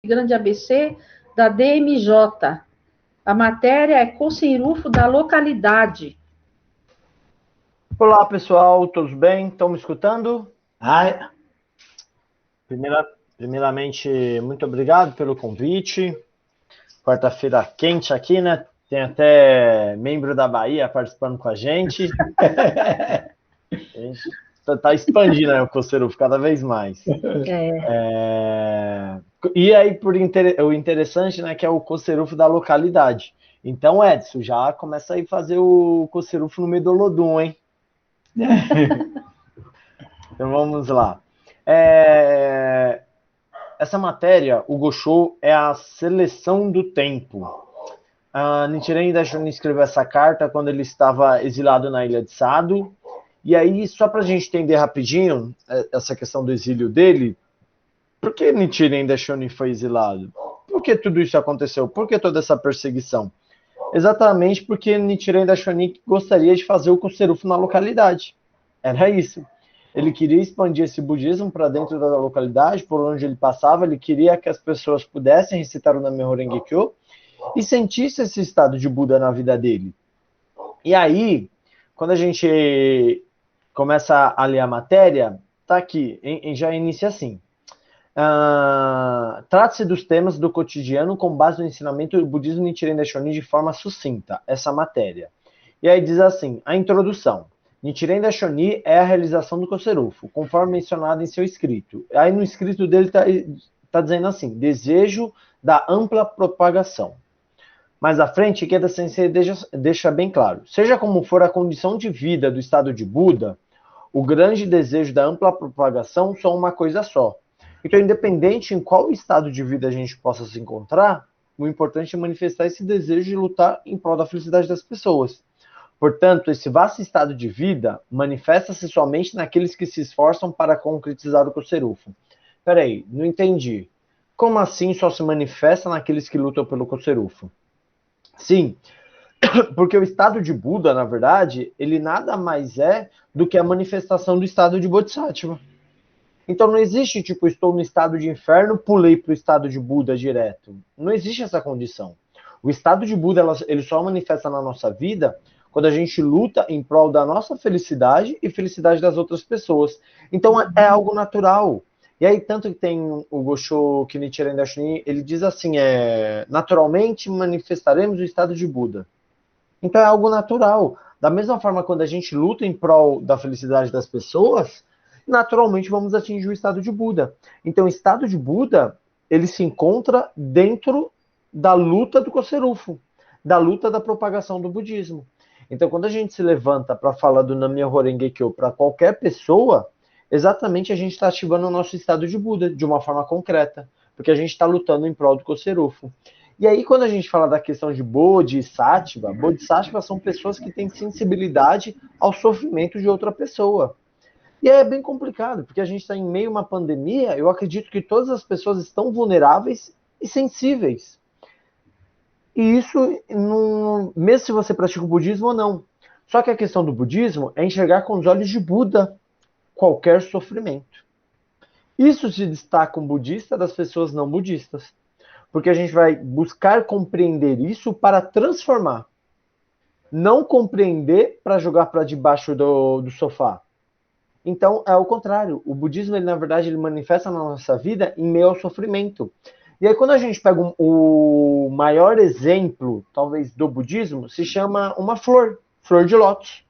grande ABC da DMJ. A matéria é Coceirufo da localidade. Olá, pessoal, todos bem? Estão me escutando? Ai, Primeiramente, muito obrigado pelo convite. Quarta-feira quente aqui, né? Tem até membro da Bahia participando com a gente. A gente tá expandindo, né, o Coceirufo cada vez mais. E aí, o interessante, né, que é o Coceirufo da localidade. Então, Edson, já começa aí a fazer o Coceirufo no meio do Olodum, hein? Então, vamos lá. Essa matéria, o Gosho, é a seleção do tempo. Nichiren Daishonin escreveu essa carta quando ele estava exilado na ilha de Sado. E aí, só para a gente entender rapidinho essa questão do exílio dele, por que Nichiren Daishonin foi exilado? Por que tudo isso aconteceu? Por que toda essa perseguição? Exatamente porque Nichiren Daishonin gostaria de fazer o Coceirufo na localidade. Era isso. Ele queria expandir esse budismo para dentro da localidade, por onde ele passava. Ele queria que as pessoas pudessem recitar o Nam-myoho Renge-kyo e sentisse esse estado de Buda na vida dele. E aí, quando a gente começa a ler a matéria, tá aqui, já inicia assim. Trata-se dos temas do cotidiano com base no ensinamento do budismo Nichiren Daishonin de forma sucinta, essa matéria. E aí diz assim, a introdução. Nichiren Daishonin é a realização do Coceirufo, conforme mencionado em seu escrito. Aí no escrito dele tá dizendo assim, desejo da ampla propagação. Mais à frente, Ikeda Sensei deixa bem claro. Seja como for a condição de vida do estado de Buda, o grande desejo da ampla propagação são uma coisa só. Então, independente em qual estado de vida a gente possa se encontrar, o importante é manifestar esse desejo de lutar em prol da felicidade das pessoas. Portanto, esse vasto estado de vida manifesta-se somente naqueles que se esforçam para concretizar o Coceirufo. Peraí, não entendi. Como assim só se manifesta naqueles que lutam pelo Coceirufo? Sim, porque o estado de Buda, na verdade, ele nada mais é do que a manifestação do estado de Bodhisattva. Então não existe, tipo, estou no estado de inferno, pulei para o estado de Buda direto. Não existe essa condição. O estado de Buda, ele só manifesta na nossa vida quando a gente luta em prol da nossa felicidade e felicidade das outras pessoas. Então é algo natural. E aí, tanto que tem o Gosho Nichiren Daishonin, ele diz assim, naturalmente manifestaremos o estado de Buda. Então é algo natural. Da mesma forma, quando a gente luta em prol da felicidade das pessoas, naturalmente vamos atingir o estado de Buda. Então o estado de Buda, ele se encontra dentro da luta do Coceirufo, da luta da propagação do budismo. Então quando a gente se levanta para falar do Nam-myoho Renge-kyo para qualquer pessoa, exatamente a gente está ativando o nosso estado de Buda de uma forma concreta, porque a gente está lutando em prol do Coceirufo. E aí, quando a gente fala da questão de Bodhisattva, Bodhisattva são pessoas que têm sensibilidade ao sofrimento de outra pessoa. E é bem complicado, porque a gente está em meio a uma pandemia, eu acredito que todas as pessoas estão vulneráveis e sensíveis. E isso, mesmo se você pratica o budismo ou não. Só que a questão do budismo é enxergar com os olhos de Buda qualquer sofrimento. Isso se destaca um budista das pessoas não budistas. Porque a gente vai buscar compreender isso para transformar. Não compreender para jogar para debaixo do sofá. Então, é o contrário. O budismo, ele, na verdade, ele manifesta na nossa vida em meio ao sofrimento. E aí, quando a gente pega o maior exemplo, talvez, do budismo, se chama uma flor, flor de lótus.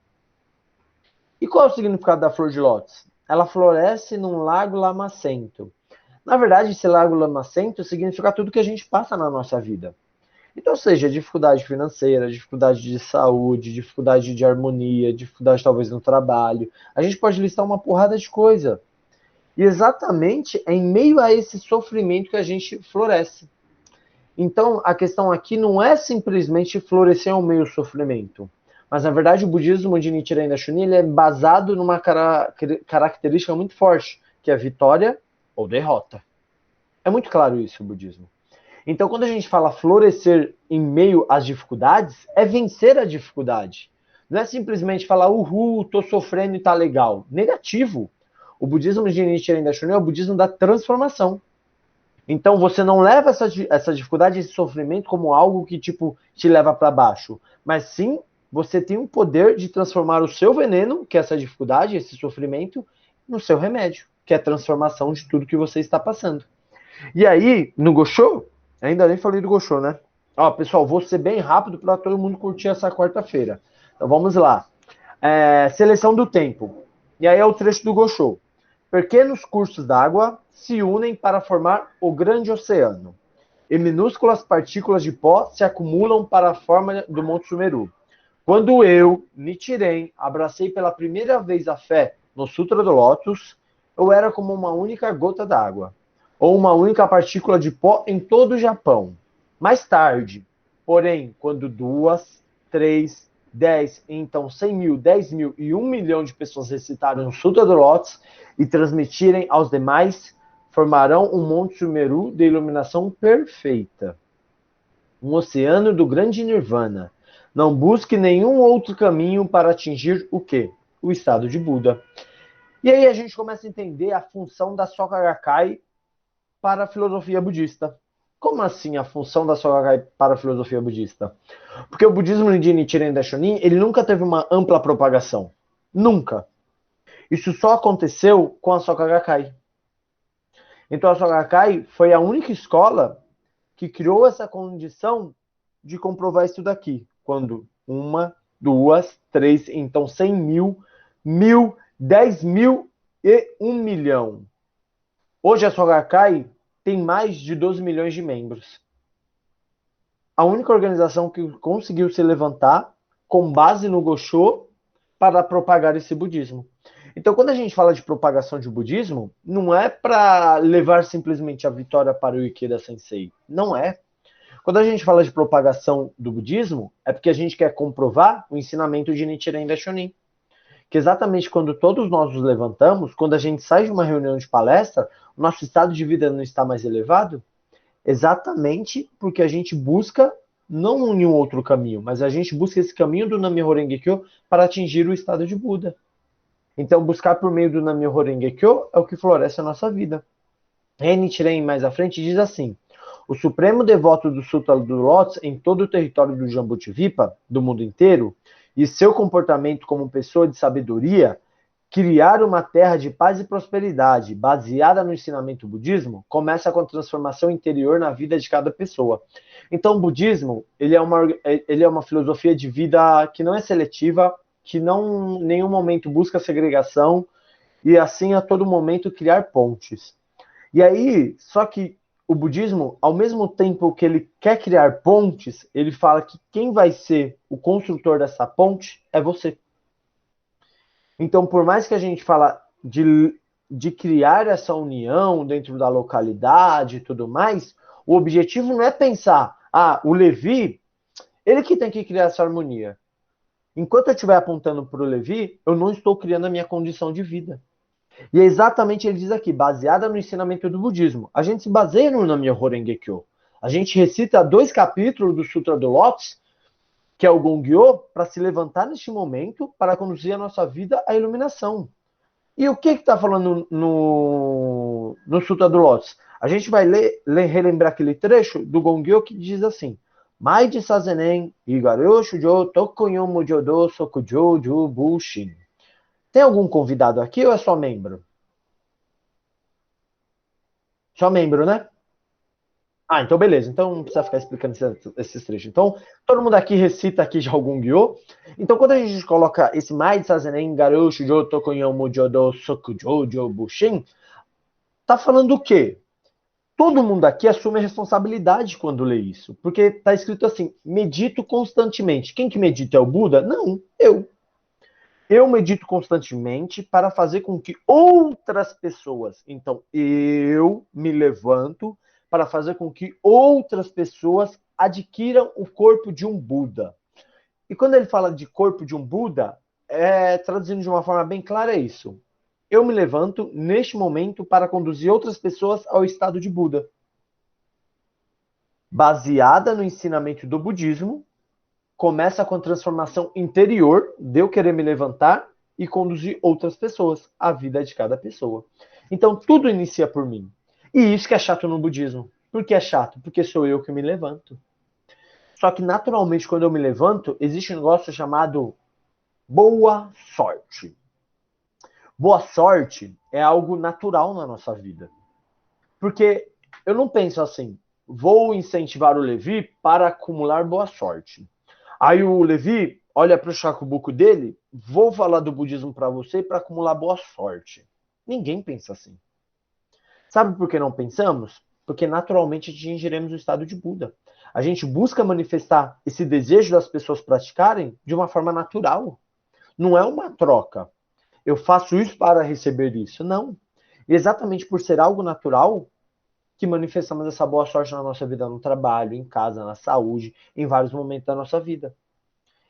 E qual é o significado da flor de lótus? Ela floresce num lago lamacento. Na verdade, esse lago lamacento significa tudo que a gente passa na nossa vida. Então, seja dificuldade financeira, dificuldade de saúde, dificuldade de harmonia, dificuldade talvez no trabalho. A gente pode listar uma porrada de coisa. E exatamente é em meio a esse sofrimento que a gente floresce. Então, a questão aqui não é simplesmente florescer ao meio do sofrimento. Mas, na verdade, o budismo de Nichiren Daishonin ele é baseado numa característica muito forte, que é a vitória ou derrota. É muito claro isso, o budismo. Então, quando a gente fala florescer em meio às dificuldades, é vencer a dificuldade. Não é simplesmente falar, uhul, tô sofrendo e tá legal. Negativo. O budismo de Nichiren Daishonin é o budismo da transformação. Então você não leva essa dificuldade, esse sofrimento como algo que tipo te leva para baixo, mas sim você tem o poder de transformar o seu veneno, que é essa dificuldade, esse sofrimento, no seu remédio, que é a transformação de tudo que você está passando. E aí, no Gosho, ainda nem falei do Gosho, né? Ó, pessoal, vou ser bem rápido para todo mundo curtir essa quarta-feira. Então vamos lá. Seleção do tempo. E aí é o trecho do Gosho. Pequenos cursos d'água se unem para formar o grande oceano. E minúsculas partículas de pó se acumulam para a forma do Monte Sumeru. Quando eu, Nichiren, abracei pela primeira vez a fé no Sutra do Lótus, eu era como uma única gota d'água, ou uma única partícula de pó em todo o Japão. Mais tarde, porém, quando 2, 3, 10, então 100 mil, 10 mil e 1 milhão de pessoas recitarem o Sutra do Lótus e transmitirem aos demais, formarão um Monte Sumeru de iluminação perfeita. Um oceano do grande Nirvana. Não busque nenhum outro caminho para atingir o quê? O estado de Buda. E aí a gente começa a entender a função da Soka Gakkai para a filosofia budista. Como assim a função da Soka Gakkai para a filosofia budista? Porque o budismo de Nichiren Daishonin, ele nunca teve uma ampla propagação. Nunca. Isso só aconteceu com a Soka Gakkai. Então a Soka Gakkai foi a única escola que criou essa condição de comprovar isso daqui. Quando 1, 2, 3, então 100 mil, 1000, 10 mil e 1 milhão. Hoje a Soka Gakkai tem mais de 12 milhões de membros. A única organização que conseguiu se levantar com base no Gosho para propagar esse budismo. Então, quando a gente fala de propagação de budismo, não é para levar simplesmente a vitória para o Ikeda Sensei. Não é. Quando a gente fala de propagação do budismo, é porque a gente quer comprovar o ensinamento de Nichiren Daishonin. Que exatamente quando todos nós nos levantamos, quando a gente sai de uma reunião de palestra, o nosso estado de vida não está mais elevado? Exatamente porque a gente busca não nenhum outro caminho, mas a gente busca esse caminho do Nam-myoho Renge-kyo para atingir o estado de Buda. Então, buscar por meio do Nam-myoho Renge-kyo é o que floresce a nossa vida. Nichiren, mais à frente, diz assim: o supremo devoto do Sutra do Lótus em todo o território do Jambudvipa, do mundo inteiro, e seu comportamento como pessoa de sabedoria, criar uma terra de paz e prosperidade, baseada no ensinamento budismo, começa com a transformação interior na vida de cada pessoa. Então, o budismo, ele é uma filosofia de vida que não é seletiva, que não em nenhum momento busca segregação, e assim a todo momento criar pontes. E aí, só que o budismo, ao mesmo tempo que ele quer criar pontes, ele fala que quem vai ser o construtor dessa ponte é você. Então, por mais que a gente fala de criar essa união dentro da localidade e tudo mais, o objetivo não é pensar, o Levi, ele que tem que criar essa harmonia. Enquanto eu estiver apontando para o Levi, eu não estou criando a minha condição de vida. E é exatamente, ele diz aqui, baseada no ensinamento do budismo. A gente se baseia no Nam-myoho Renge-kyo. A gente recita 2 capítulos do Sutra do Lótus, que é o Gongyo, para se levantar neste momento, para conduzir a nossa vida à iluminação. E o que está falando no Sutra do Lótus? A gente vai relembrar aquele trecho do Gongyo que diz assim: Maiji Sazenen, Igaryo Shujo, Tokunyo Mujodo, Sokujo, Ju, Bushin. Tem algum convidado aqui ou é só membro? Só membro, né? Então beleza. Então não precisa ficar explicando esses trechos. Então, todo mundo aqui recita aqui já algum Gyo. Então, quando a gente coloca esse Mai Sazenen, Garou, Shujo, Tokunyo, Mujodo, Sokujo, Jo, Bushin, tá falando o quê? Todo mundo aqui assume a responsabilidade quando lê isso. Porque tá escrito assim, medito constantemente. Quem que medita é o Buda? Não, eu. Eu medito constantemente para fazer com que outras pessoas, então eu me levanto para fazer com que outras pessoas adquiram o corpo de um Buda. E quando ele fala de corpo de um Buda, traduzindo de uma forma bem clara, é isso. Eu me levanto neste momento para conduzir outras pessoas ao estado de Buda. Baseada no ensinamento do budismo, começa com a transformação interior de eu querer me levantar e conduzir outras pessoas, a vida de cada pessoa. Então, tudo inicia por mim. E isso que é chato no budismo. Por que é chato? Porque sou eu que me levanto. Só que naturalmente, quando eu me levanto, existe um negócio chamado boa sorte. Boa sorte é algo natural na nossa vida. Porque eu não penso assim, vou incentivar o Levi para acumular boa sorte. Aí o Levi olha para o chacubuco dele, vou falar do budismo para você para acumular boa sorte. Ninguém pensa assim. Sabe por que não pensamos? Porque naturalmente atingiremos o estado de Buda. A gente busca manifestar esse desejo das pessoas praticarem de uma forma natural. Não é uma troca. Eu faço isso para receber isso. Não. E exatamente por ser algo natural que manifestamos essa boa sorte na nossa vida, no trabalho, em casa, na saúde, em vários momentos da nossa vida.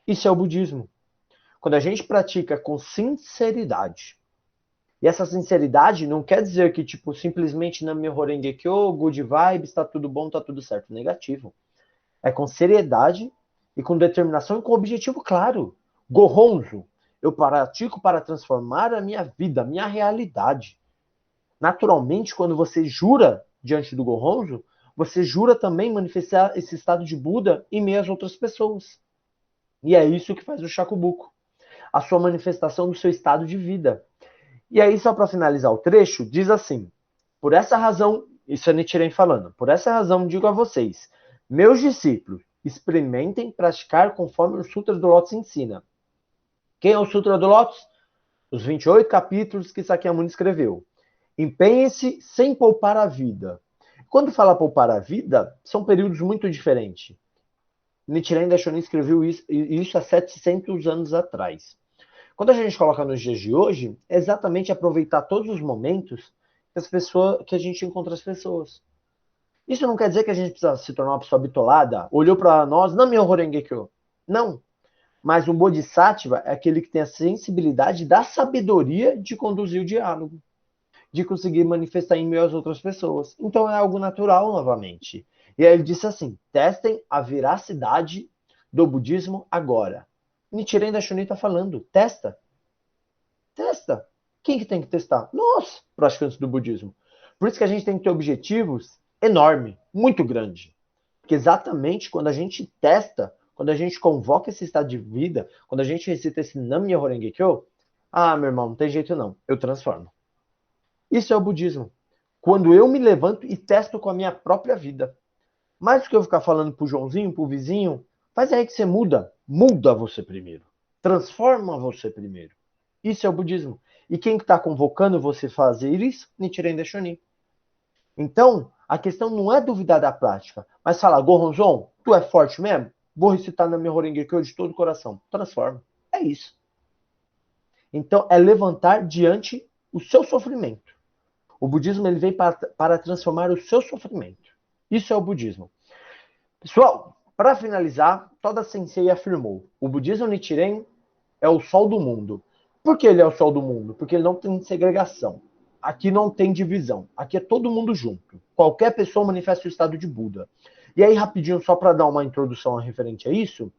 Isso é o budismo. Quando a gente pratica com sinceridade, e essa sinceridade não quer dizer que, tipo, simplesmente na meu Horengekyo, good vibes, tá tudo bom, tá tudo certo. Negativo. É com seriedade e com determinação e com objetivo claro. Gohonzo. Eu pratico para transformar a minha vida, a minha realidade. Naturalmente, quando você jura diante do Gohonzo, você jura também manifestar esse estado de Buda em meio às outras pessoas. E é isso que faz o Shakubuku. A sua manifestação do seu estado de vida. E aí, só para finalizar o trecho, diz assim: por essa razão, isso é Nichiren falando, por essa razão digo a vocês, meus discípulos, experimentem praticar conforme o Sutra do Lótus ensina. Quem é o Sutra do Lótus? Os 28 capítulos que Sakyamuni escreveu. Empenhe-se sem poupar a vida. Quando fala poupar a vida, são períodos muito diferentes. Nichiren Daishonin escreveu isso há 700 anos atrás. Quando a gente coloca nos dias de hoje, é exatamente aproveitar todos os momentos que a gente encontra as pessoas. Isso não quer dizer que a gente precisa se tornar uma pessoa bitolada, olhou para nós, não me Horengekyo. Não. Mas um Bodhisattva é aquele que tem a sensibilidade da sabedoria de conduzir o diálogo, de conseguir manifestar em meio às outras pessoas. Então é algo natural novamente. E aí ele disse assim: testem a veracidade do budismo agora. Nichiren Daishonin está falando, testa. Testa. Quem que tem que testar? Nós, praticantes do budismo. Por isso que a gente tem que ter objetivos enormes, muito grandes. Porque exatamente quando a gente testa, quando a gente convoca esse estado de vida, quando a gente recita esse Nam-myoho Renge-kyo, ah, meu irmão, não tem jeito não, eu transformo. Isso é o budismo. Quando eu me levanto e testo com a minha própria vida. Mais do que eu ficar falando pro Joãozinho, pro vizinho, faz aí que você muda. Muda você primeiro. Transforma você primeiro. Isso é o budismo. E quem está convocando você a fazer isso? Nichiren Daishonin. Então, a questão não é duvidar da prática, mas falar, Gohonzon, tu é forte mesmo? Vou recitar na minha Horengekyo de todo o coração. Transforma. É isso. Então, é levantar diante o seu sofrimento. O budismo ele veio para transformar o seu sofrimento. Isso é o budismo. Pessoal, para finalizar, Toda Sensei afirmou: o budismo Nichiren é o sol do mundo. Por que ele é o sol do mundo? Porque ele não tem segregação. Aqui não tem divisão. Aqui é todo mundo junto. Qualquer pessoa manifesta o estado de Buda. E aí, rapidinho, só para dar uma introdução referente a isso,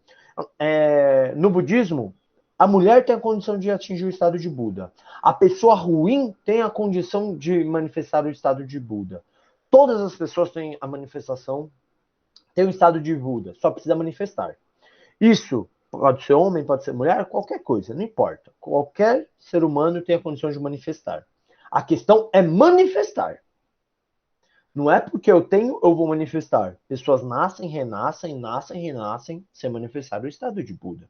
no budismo, a mulher tem a condição de atingir o estado de Buda. A pessoa ruim tem a condição de manifestar o estado de Buda. Todas as pessoas têm a manifestação, têm o estado de Buda, só precisa manifestar. Isso pode ser homem, pode ser mulher, qualquer coisa, não importa. Qualquer ser humano tem a condição de manifestar. A questão é manifestar. Não é porque eu tenho, eu vou manifestar. Pessoas nascem, renascem, sem manifestar o estado de Buda.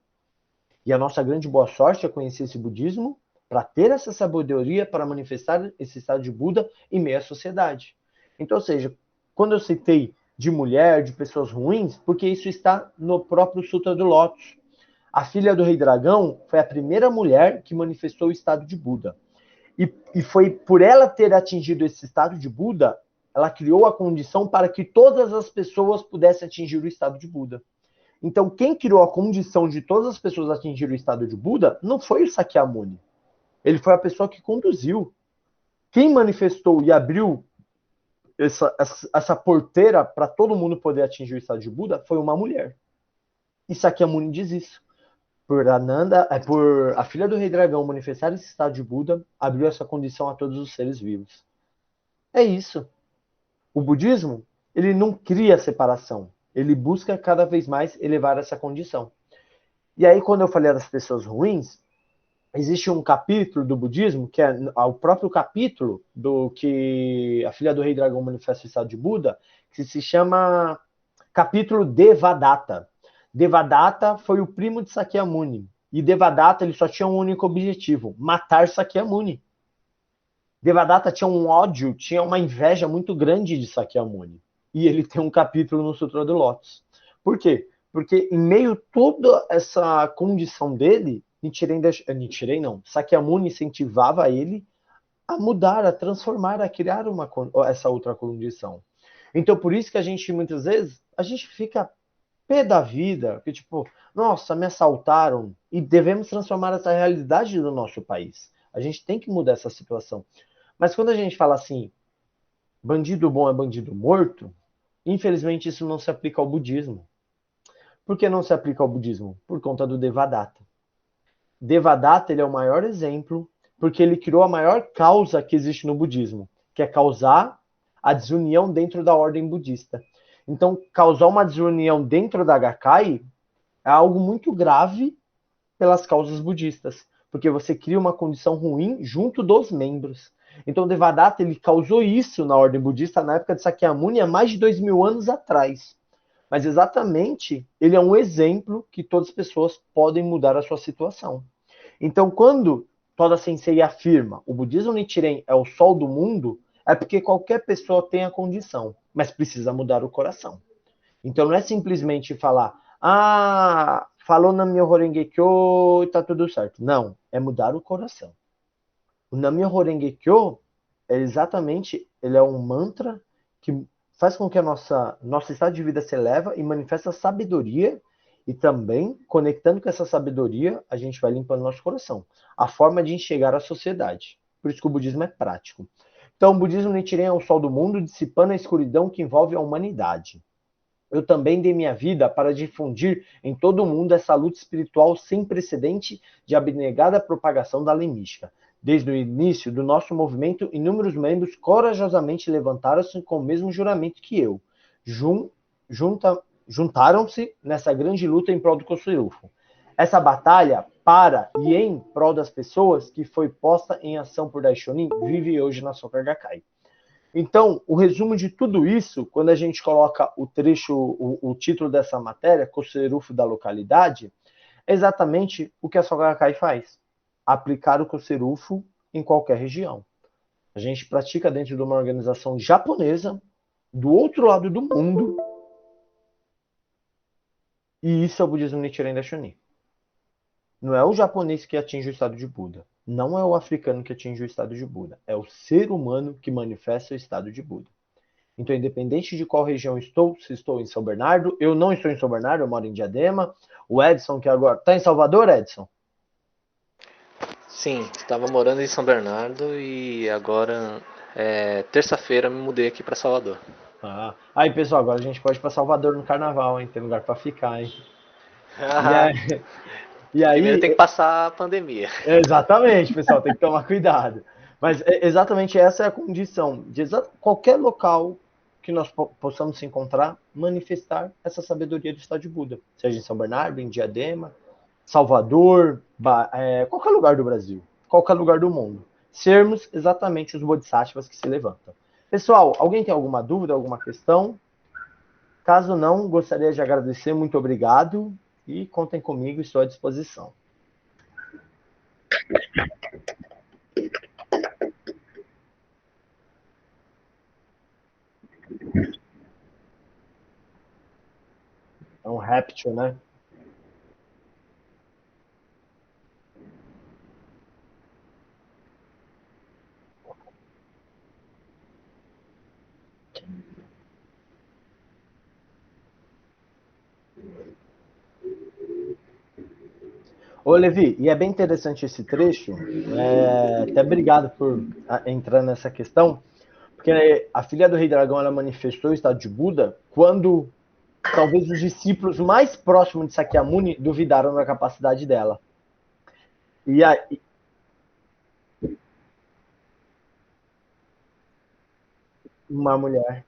E a nossa grande boa sorte é conhecer esse budismo para ter essa sabedoria para manifestar esse estado de Buda em meio à sociedade. Então, ou seja, quando eu citei de mulher, de pessoas ruins, porque isso está no próprio Sutra do Lótus. A filha do rei dragão foi a primeira mulher que manifestou o estado de Buda. E foi por ela ter atingido esse estado de Buda, ela criou a condição para que todas as pessoas pudessem atingir o estado de Buda. Então, quem criou a condição de todas as pessoas atingirem o estado de Buda não foi o Sakyamuni. Ele foi a pessoa que conduziu. Quem manifestou e abriu essa porteira para todo mundo poder atingir o estado de Buda foi uma mulher. E Sakyamuni diz isso. Por a filha do rei dragão manifestar esse estado de Buda, abriu essa condição a todos os seres vivos. É isso. O budismo, ele não cria separação, ele busca cada vez mais elevar essa condição. E aí, quando eu falei das pessoas ruins, existe um capítulo do budismo, que é o próprio capítulo do que a filha do rei dragão manifesta o estado de Buda, que se chama capítulo Devadatta. Devadatta foi o primo de Sakyamuni. E Devadatta ele só tinha um único objetivo, matar Sakyamuni. Devadatta tinha um ódio, tinha uma inveja muito grande de Sakyamuni. E ele tem um capítulo no Sutra do Lótus. Por quê? Porque em meio a toda essa condição dele, Sakyamuni incentivava ele a mudar, a transformar, a criar essa outra condição. Então, por isso que a gente, muitas vezes, a gente fica pé da vida, que tipo, nossa, me assaltaram, e devemos transformar essa realidade do nosso país. A gente tem que mudar essa situação. Mas quando a gente fala assim, bandido bom é bandido morto, infelizmente isso não se aplica ao budismo. Por que não se aplica ao budismo? Por conta do Devadatta. Devadatta ele é o maior exemplo, porque ele criou a maior causa que existe no budismo, que é causar a desunião dentro da ordem budista. Então, causar uma desunião dentro da Gakkai é algo muito grave pelas causas budistas, porque você cria uma condição ruim junto dos membros. Então, Devadatta ele causou isso na ordem budista na época de Sakyamuni, há mais de 2000 anos atrás. Mas exatamente, ele é um exemplo que todas as pessoas podem mudar a sua situação. Então, quando Toda Sensei afirma o budismo Nichiren é o sol do mundo, é porque qualquer pessoa tem a condição, mas precisa mudar o coração. Então, não é simplesmente falar, falou na Myoho Renge Kyo e tá tudo certo. Não, é mudar o coração. O Nam-myoho Renge Kyo ele é um mantra que faz com que nosso estado de vida se eleva e manifesta sabedoria, e também, conectando com essa sabedoria, a gente vai limpando nosso coração. A forma de enxergar a sociedade. Por isso que o budismo é prático. Então, o budismo Nichiren é o sol do mundo, dissipando a escuridão que envolve a humanidade. Eu também dei minha vida para difundir em todo o mundo essa luta espiritual sem precedente de abnegada propagação da lei mística. Desde o início do nosso movimento, inúmeros membros corajosamente levantaram-se com o mesmo juramento que eu. Juntaram-se nessa grande luta em prol do Kosurufo. Essa batalha para e em prol das pessoas que foi posta em ação por Daishonin vive hoje na Soka Gakkai. Então, o resumo de tudo isso, quando a gente coloca o trecho, o título dessa matéria, Koserufo da localidade, é exatamente o que a Soka Gakkai faz. Aplicar o Koserufo em qualquer região. A gente pratica dentro de uma organização japonesa, do outro lado do mundo, e isso é o budismo Nichiren Daishonin. Não é o japonês que atinge o estado de Buda. Não é o africano que atinge o estado de Buda. É o ser humano que manifesta o estado de Buda. Então, independente de qual região estou, se estou em São Bernardo, eu não estou em São Bernardo, eu moro em Diadema. O Edson, que agora... Tá em Salvador, Edson? Sim, estava morando em São Bernardo e agora, terça-feira, me mudei aqui para Salvador. Aí, pessoal, agora a gente pode ir para Salvador no carnaval, hein? Tem lugar para ficar, hein? E aí, Primeiro tem que passar a pandemia. Exatamente, pessoal, tem que tomar cuidado. Mas exatamente essa é a condição de qualquer local que nós possamos se encontrar, manifestar essa sabedoria do estado de Buda. Seja em São Bernardo, em Diadema, Salvador, qualquer lugar do Brasil, qualquer lugar do mundo. Sermos exatamente os bodhisattvas que se levantam. Pessoal, alguém tem alguma dúvida, alguma questão? Caso não, gostaria de agradecer, muito obrigado e contem comigo, estou à disposição. É um réptil, né? Ô, Levi, e é bem interessante esse trecho, até obrigado por entrar nessa questão, porque a filha do Rei Dragão, ela manifestou o estado de Buda quando talvez os discípulos mais próximos de Sakyamuni duvidaram da capacidade dela. E aí, uma mulher.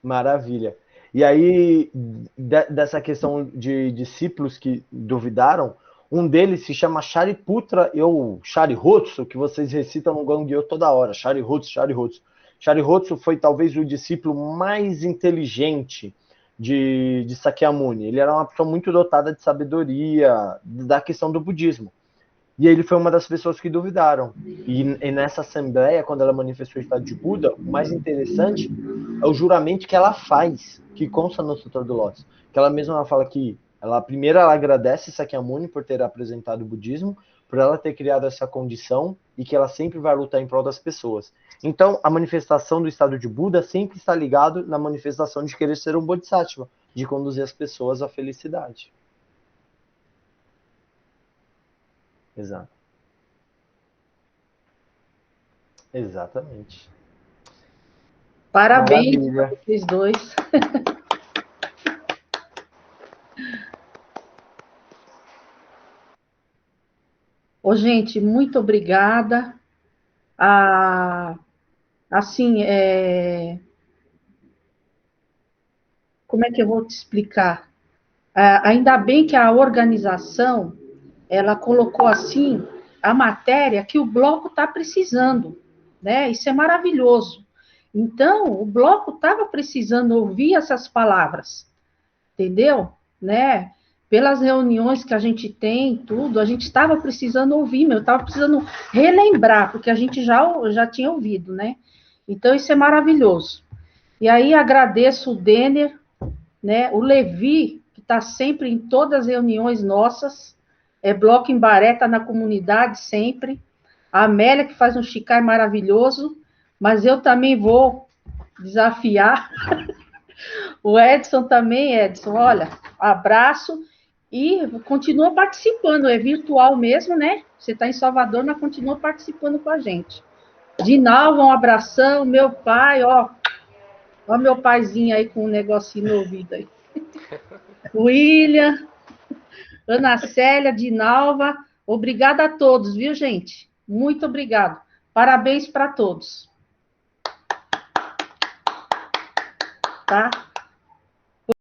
Maravilha. E aí, dessa questão de discípulos que duvidaram, um deles se chama Shariputra ou Sharihotsu, que vocês recitam no Gangyo toda hora. Sharihotsu, Sharihotsu. Sharihotsu foi talvez o discípulo mais inteligente de Sakyamuni. Ele era uma pessoa muito dotada de sabedoria da questão do budismo. E ele foi uma das pessoas que duvidaram. E nessa assembleia, quando ela manifestou o estado de Buda, o mais interessante é o juramento que ela faz, que consta no Sutra do Lótus. Que ela mesma fala que, primeiro ela agradece Sakyamuni por ter apresentado o budismo, por ela ter criado essa condição, e que ela sempre vai lutar em prol das pessoas. Então, a manifestação do estado de Buda sempre está ligado na manifestação de querer ser um Bodhisattva, de conduzir as pessoas à felicidade. Exato. Exatamente. Parabéns para vocês dois. Ô, gente, muito obrigada. Assim, como é que eu vou te explicar? Ainda bem que a organização, ela colocou assim a matéria que o bloco está precisando, né? Isso é maravilhoso. Então, o bloco estava precisando ouvir essas palavras, entendeu? Né? Pelas reuniões que a gente tem, tudo, a gente estava precisando ouvir, estava precisando relembrar, porque a gente já tinha ouvido, né? Então, isso é maravilhoso. E aí, agradeço o Denner, né? O Levi, que está sempre em todas as reuniões nossas, Bloco em Baré, está na comunidade sempre. A Amélia, que faz um chicai maravilhoso, mas eu também vou desafiar. O Edson também, Edson, olha, abraço e continua participando, é virtual mesmo, né? Você está em Salvador, mas continua participando com a gente. Dinalva, um abração, meu pai, ó meu paizinho aí com um negocinho no ouvido aí. William, Ana Célia, Dinalva, obrigada a todos, viu, gente? Muito obrigado. Parabéns para todos. Tá?